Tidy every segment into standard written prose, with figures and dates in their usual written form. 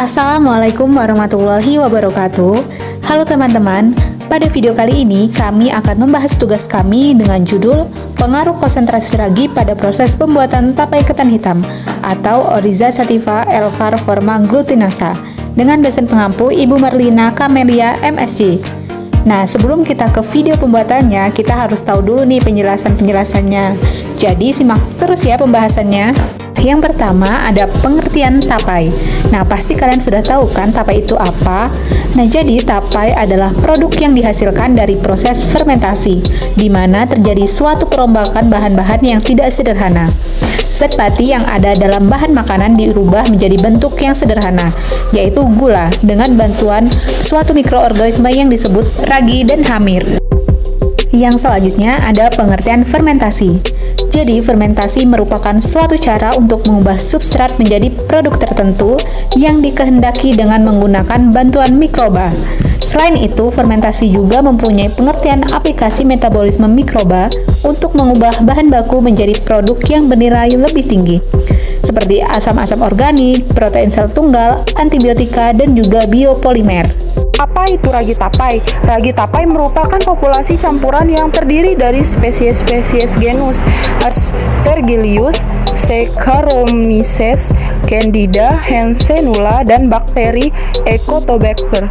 Assalamualaikum warahmatullahi wabarakatuh. Halo teman-teman, pada video kali ini kami akan membahas tugas kami dengan judul Pengaruh konsentrasi ragi pada proses pembuatan tapai ketan hitam atau Oryza sativa L-Var Forma glutinosa dengan dosen pengampu Ibu Marlina Kamelia MSc. Nah, sebelum kita ke video pembuatannya, kita harus tahu dulu nih penjelasannya. Jadi simak terus ya pembahasannya. Yang pertama ada pengertian tapai. Nah, pasti kalian sudah tahu kan tapai itu apa? Nah, jadi tapai adalah produk yang dihasilkan dari proses fermentasi, di mana terjadi suatu perombakan bahan-bahan yang tidak sederhana. Zat pati yang ada dalam bahan makanan dirubah menjadi bentuk yang sederhana, yaitu gula, dengan bantuan suatu mikroorganisme yang disebut ragi dan hamir. Yang selanjutnya ada pengertian fermentasi. Jadi, fermentasi merupakan suatu cara untuk mengubah substrat menjadi produk tertentu yang dikehendaki dengan menggunakan bantuan mikroba. Selain itu, fermentasi juga mempunyai pengertian aplikasi metabolisme mikroba untuk mengubah bahan baku menjadi produk yang bernilai lebih tinggi, seperti asam-asam organik, protein sel tunggal, antibiotika, dan juga biopolimer. Apa itu ragi tapai? Ragi tapai merupakan populasi campuran yang terdiri dari spesies-spesies genus Aspergillus, Saccharomyces, Candida, Hansenula, dan bakteri Ecotobacter.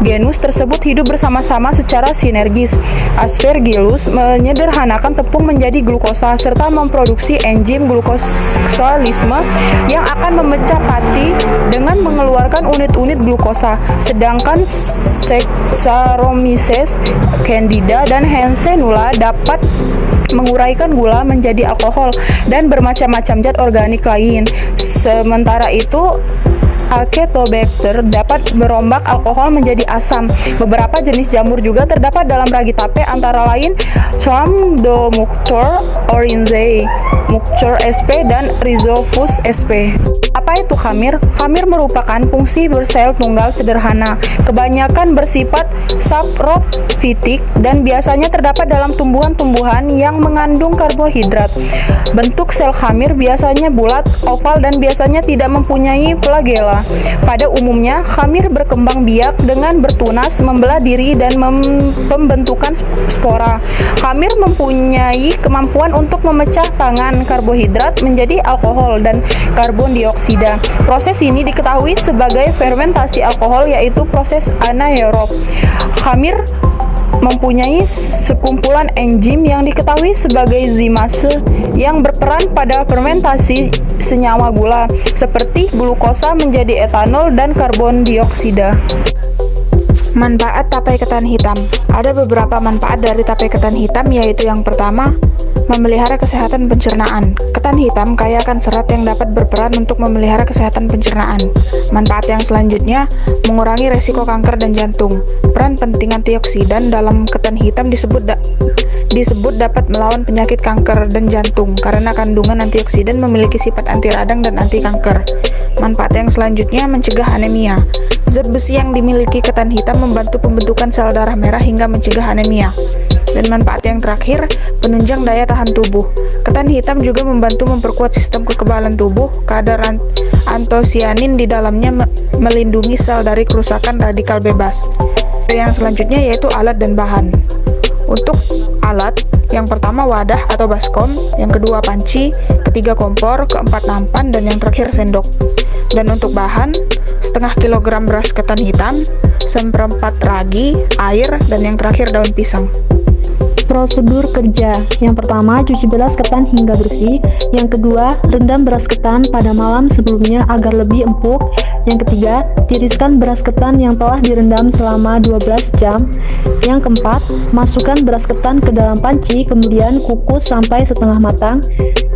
Genus tersebut hidup bersama-sama secara sinergis. Aspergillus menyederhanakan tepung menjadi glukosa serta memproduksi enzim glukosylisme yang akan memecah pati dengan mengeluarkan unit-unit glukosa. Sedangkan Saccharomyces, Candida, dan Hansenula dapat menguraikan gula menjadi alkohol dan bermacam-macam zat organik lain. Sementara itu, Acetobacter dapat merombak alkohol menjadi asam. Beberapa jenis jamur juga terdapat dalam ragi tape, antara lain Chlamydomuctor oryzae, Mucor sp, dan Rhizopus sp. Apa itu khamir? Khamir merupakan fungsi bersel tunggal sederhana, kebanyakan bersifat saprofitik dan biasanya terdapat dalam tumbuhan-tumbuhan yang mengandung karbohidrat. Bentuk sel khamir biasanya bulat, oval, dan biasanya tidak mempunyai flagela. Pada umumnya, khamir berkembang biak dengan bertunas, membelah diri, dan pembentukan spora. Khamir mempunyai kemampuan untuk memecah tangan karbohidrat menjadi alkohol dan karbon dioksida. Proses ini diketahui sebagai fermentasi alkohol, yaitu proses anaerob. Khamir mempunyai sekumpulan enzim yang diketahui sebagai zimase yang berperan pada fermentasi senyawa gula seperti glukosa menjadi etanol dan karbon dioksida. Manfaat tapai ketan hitam. Ada beberapa manfaat dari tapai ketan hitam, yaitu yang pertama, memelihara kesehatan pencernaan. Ketan hitam kaya akan serat yang dapat berperan untuk memelihara kesehatan pencernaan. Manfaat yang selanjutnya, mengurangi resiko kanker dan jantung. Peran penting antioksidan dalam ketan hitam disebut dapat melawan penyakit kanker dan jantung karena kandungan antioksidan memiliki sifat anti radang dan anti kanker. Manfaat yang selanjutnya, mencegah anemia. Zat besi yang dimiliki ketan hitam membantu pembentukan sel darah merah hingga mencegah anemia. Dan manfaat yang terakhir, penunjang daya tahan tubuh. Ketan hitam juga membantu memperkuat sistem kekebalan tubuh. Kadar antosianin di dalamnya melindungi sel dari kerusakan radikal bebas. Yang selanjutnya yaitu alat dan bahan. Untuk alat, yang pertama wadah atau baskom, yang kedua panci, ketiga kompor, keempat nampan, dan yang terakhir sendok. Dan untuk bahan, setengah kilogram beras ketan hitam, seperempat ragi, air, dan yang terakhir daun pisang. Prosedur kerja. Yang pertama, cuci beras ketan hingga bersih. Yang kedua, rendam beras ketan pada malam sebelumnya agar lebih empuk. Yang ketiga, tiriskan beras ketan yang telah direndam selama 12 jam. Yang keempat, masukkan beras ketan ke dalam panci, kemudian kukus sampai setengah matang.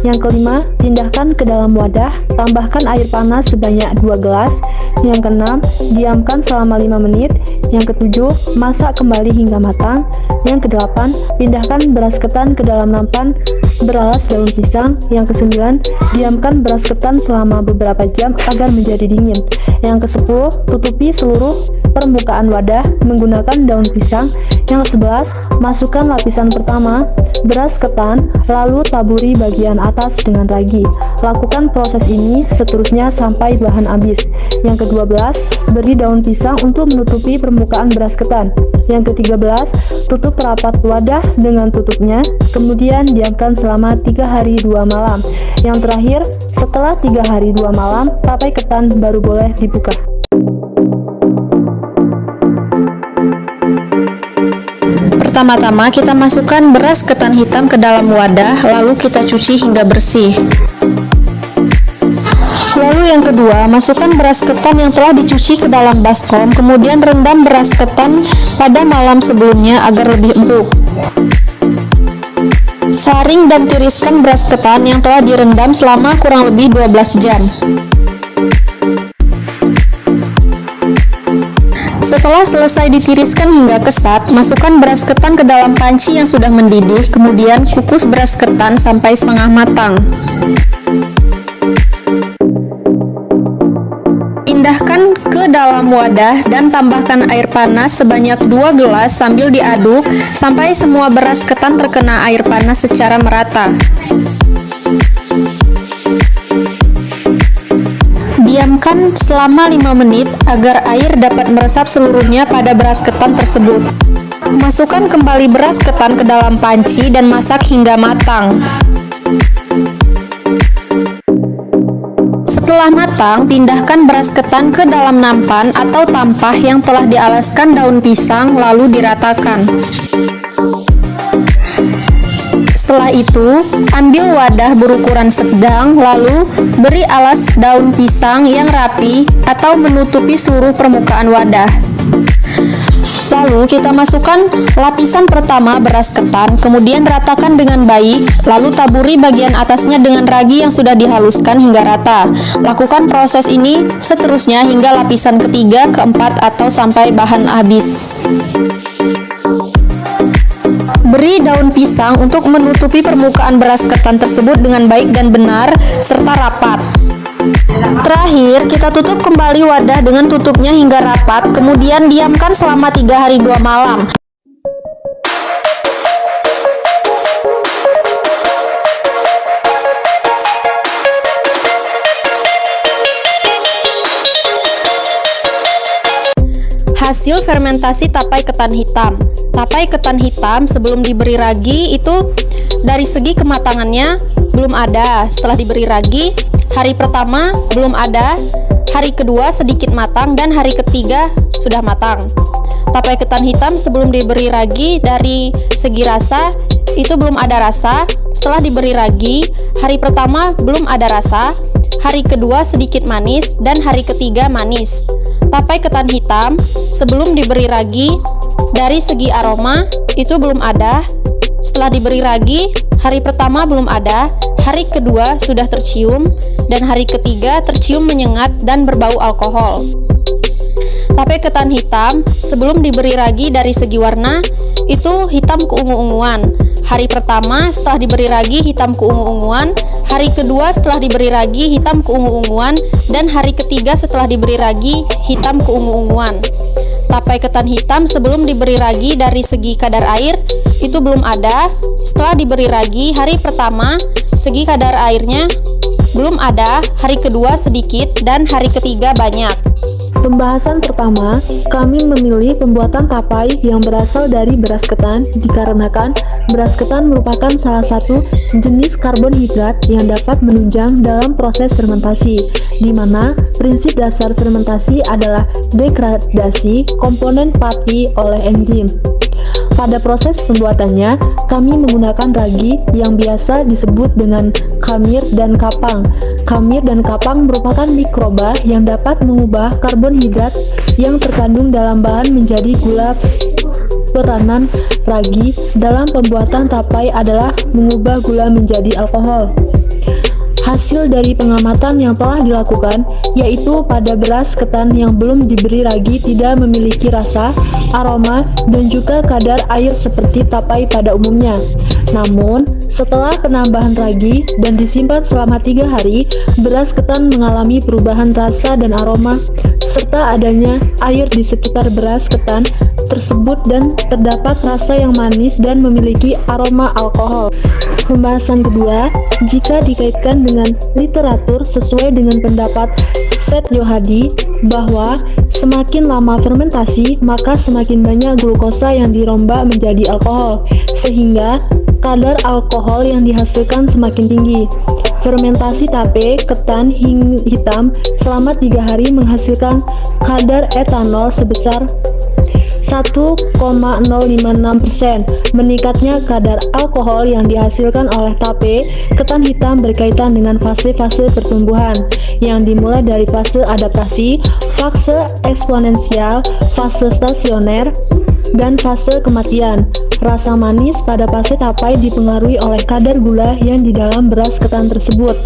Yang kelima, pindahkan ke dalam wadah, tambahkan air panas sebanyak 2 gelas. Yang keenam, diamkan selama 5 menit. Yang ketujuh, masak kembali hingga matang. Yang kedelapan, pindahkan beras ketan ke dalam nampan beralas daun pisang. Yang ke-9, diamkan beras ketan selama beberapa jam agar menjadi dingin. Yang ke-10, tutupi seluruh permukaan wadah menggunakan daun pisang. Yang ke-11, masukkan lapisan pertama beras ketan, lalu taburi bagian atas dengan ragi. Lakukan proses ini seterusnya sampai bahan habis. Yang ke-12, beri daun pisang untuk menutupi permukaan beras ketan. Yang ke-13, tutup rapat wadah dengan tutupnya, kemudian diamkan selama 3 hari 2 malam. Yang terakhir, setelah 3 hari 2 malam, tapai ketan baru boleh dibuka. Pertama-tama kita masukkan beras ketan hitam ke dalam wadah, lalu kita cuci hingga bersih. Lalu yang kedua, masukkan beras ketan yang telah dicuci ke dalam baskom, kemudian rendam beras ketan pada malam sebelumnya agar lebih empuk. Saring dan tiriskan beras ketan yang telah direndam selama kurang lebih 12 jam. Setelah selesai ditiriskan hingga kesat, masukkan beras ketan ke dalam panci yang sudah mendidih, kemudian kukus beras ketan sampai setengah matang. Pindahkan ke dalam wadah dan tambahkan air panas sebanyak 2 gelas sambil diaduk sampai semua beras ketan terkena air panas secara merata. Diamkan selama 5 menit agar air dapat meresap seluruhnya pada beras ketan tersebut. Masukkan kembali beras ketan ke dalam panci dan masak hingga matang. Setelah matang, pindahkan beras ketan ke dalam nampan atau tampah yang telah dialaskan daun pisang lalu diratakan. Setelah itu, ambil wadah berukuran sedang, lalu beri alas daun pisang yang rapi atau menutupi seluruh permukaan wadah. Lalu kita masukkan lapisan pertama beras ketan, kemudian ratakan dengan baik, lalu taburi bagian atasnya dengan ragi yang sudah dihaluskan hingga rata. Lakukan proses ini seterusnya hingga lapisan ketiga, keempat, atau sampai bahan habis. Beri daun pisang untuk menutupi permukaan beras ketan tersebut dengan baik dan benar, serta rapat. Terakhir, kita tutup kembali wadah dengan tutupnya hingga rapat, kemudian diamkan selama 3 hari 2 malam. Hasil fermentasi tapai ketan hitam. Tapai ketan hitam sebelum diberi ragi itu dari segi kematangannya belum ada. Setelah diberi ragi, hari pertama belum ada, hari kedua sedikit matang, dan hari ketiga sudah matang. Tapai ketan hitam sebelum diberi ragi dari segi rasa itu belum ada rasa. Setelah diberi ragi, hari pertama belum ada rasa, hari kedua sedikit manis, dan hari ketiga manis. Tapai ketan hitam sebelum diberi ragi dari segi aroma itu belum ada. Setelah diberi ragi, hari pertama belum ada, hari kedua sudah tercium, dan hari ketiga tercium menyengat dan berbau alkohol. Tapai ketan hitam sebelum diberi ragi dari segi warna itu hitam keungu-unguan. Hari pertama setelah diberi ragi hitam keungu-unguan, hari kedua setelah diberi ragi hitam keungu-unguan, dan hari ketiga setelah diberi ragi hitam keungu-unguan. Tapai ketan hitam sebelum diberi ragi dari segi kadar air itu belum ada. Setelah diberi ragi hari pertama segi kadar airnya belum ada, hari kedua sedikit, dan hari ketiga banyak. Pembahasan pertama, kami memilih pembuatan tapai yang berasal dari beras ketan dikarenakan beras ketan merupakan salah satu jenis karbohidrat yang dapat menunjang dalam proses fermentasi, di mana prinsip dasar fermentasi adalah degradasi komponen pati oleh enzim. Pada proses pembuatannya, kami menggunakan ragi yang biasa disebut dengan khamir dan kapang. Khamir dan kapang merupakan mikroba yang dapat mengubah karbonhidrat yang terkandung dalam bahan menjadi gula. Peranan ragi dalam pembuatan tapai adalah mengubah gula menjadi alkohol. Hasil dari pengamatan yang telah dilakukan, yaitu pada beras ketan yang belum diberi ragi tidak memiliki rasa, aroma, dan juga kadar air seperti tapai pada umumnya. Namun, setelah penambahan ragi dan disimpan selama 3 hari, beras ketan mengalami perubahan rasa dan aroma, serta adanya air di sekitar beras ketan tersebut dan terdapat rasa yang manis dan memiliki aroma alkohol. Pembahasan kedua, jika dikaitkan dengan literatur sesuai dengan pendapat Seth Yohadi bahwa semakin lama fermentasi, maka semakin banyak glukosa yang dirombak menjadi alkohol, sehingga kadar alkohol yang dihasilkan semakin tinggi. Fermentasi tape ketan hitam selama 3 hari menghasilkan kadar etanol sebesar 1,056%. Meningkatnya kadar alkohol yang dihasilkan oleh tape ketan hitam berkaitan dengan fase-fase pertumbuhan yang dimulai dari fase adaptasi, fase eksponensial, fase stasioner, dan fase kematian. Rasa manis pada fase tapai dipengaruhi oleh kadar gula yang di dalam beras ketan tersebut.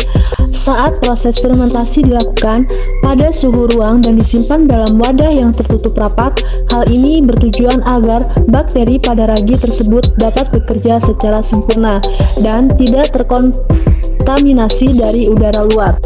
Saat proses fermentasi dilakukan pada suhu ruang dan disimpan dalam wadah yang tertutup rapat, hal ini bertujuan agar bakteri pada ragi tersebut dapat bekerja secara sempurna dan tidak terkontaminasi dari udara luar.